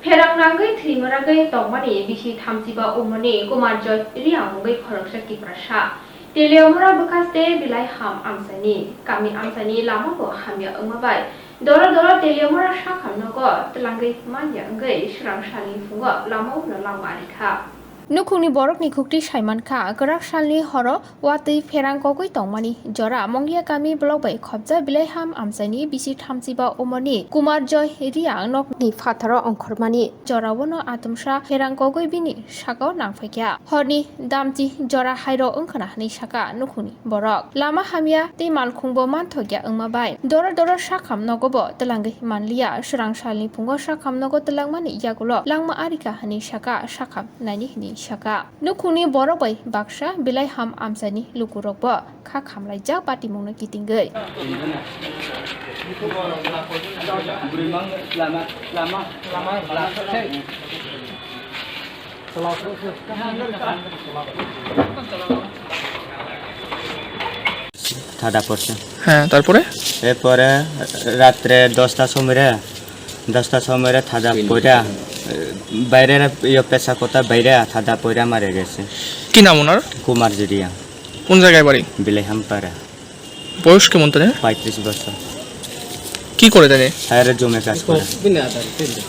फेरांनांगै थैमरागै तंमानि बिसि थामजिबा उमनि कुमार जय रियांगै खरकसाकि प्रसा तेलियमरा बकास्ते बिलाइ हाम आमसानि कामि आमसानि लामाखौ हामिया ओंमाबाय दरा दरा तेलियमरा साखामनगो तलांगै मानिया ओंगै स्रांसानि फुङो लामावनो लांमारिखा नुखुंनि बरकनि खुक्ति साइमानखा गराक सालनि हर वातै फेरांगगै तंमानि जरा मंगिया कामि ब्लगबै खबजा बिलाइ हाम आमसानि बिसि थामजिबा उमनि कुमार जय रियां नकनि फाथाराव अंखरमानि जरावनो आतमसा फेरांगगै बिनि सागाव नांफैख्या हरनि दामति जरा हाइरो ओंखना नै साका नुखुंनि बरक लामा हामिया ते मालखुंबो मानथग्या ओंमाबाय दरा दरा साखाम नगबो तलांगै मानलिया स्रांसालनि फुङो साखाम नगो तलांमानि यागुलो लांमा आरिका हनै साका साखाम नानि हनै साका नुखुंनि बरबै बाक्सा बिलाइ हाम आमसानि लुकुरकबो खा खामलायजा पाटिमुंनो गिदिंगै ঠাডা পড়ছে হ্যাঁ তারপরে এরপরে রাত্রে 10টার সময় ঠাডা পড়া বাইরের পেশা কথা বাইরে ঠাডা পড়া মারা গেছে। কি নাম ওনার? কুমার জুরিয়া। কোন জায়গায় বাড়ি? বিলাইহামপাড়া। বয়স কেমন তাদের? 35 বছর। কি করে তাদের? হায়ারে জমে কাজ করে।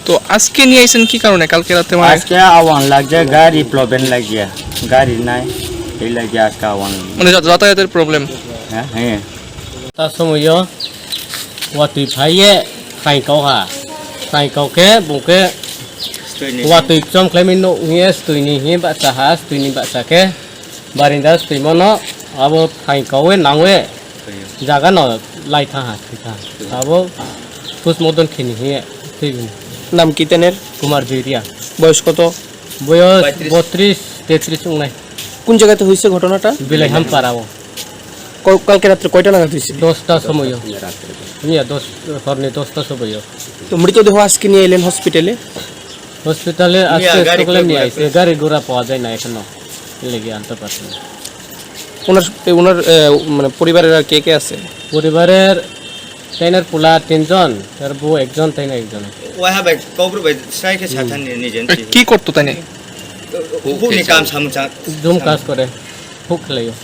তো আজকে নিয়ে আইছেন কি কারণে? কালকে রাতে আজকে আওয়ান লাগছে গাড়ি প্রবলেম লাগিয়া গাড়ি নাই এই লাগিয়া আজকে আওয়ান মানে যাতায়াতের প্রবলেম। হ্যাঁ হ্যাঁ ta somoyo wati phaye khai kau ha khai kau ke buke wati chom klemin no yes tuini hi ba sa has tuini ba sa ke barindas tuimono abo khai kau e nangwe jaga no lai tha ha thika abo pus modon khini hi thibin নাম কি তেনের? কুমার জুরিয়া। বয়স কত? বয়স 32 33 উংলাই। কোন জায়গাতে হয়েছে ঘটনাটা? বিলাইহাম পারাও কালকে রাত্রে কয়টা নাগাদ হয়েছে? 10টা সময় নিয়া 10টা সময়। তো মৃতদেহ আজকে নিয়ে এলেন হসপিটালে? হসপিটালে আজকে সকলে নিয়ে আইছে গাড়ি ঘোড়া পাওয়া যায় না এখনো লেগে আনতে পারছে না। ওনার মানে পরিবারের আর কে কে আছে? পরিবারের তাইনার পোলা 3 জন আর বউ একজন তাইনা একজন। ওয়া ভাই কবর ভাই সাইকে সাথান নিজেন কি করতো তাই? হুনি কাম সামচা জুম কাজ করে হুক খেলাইও।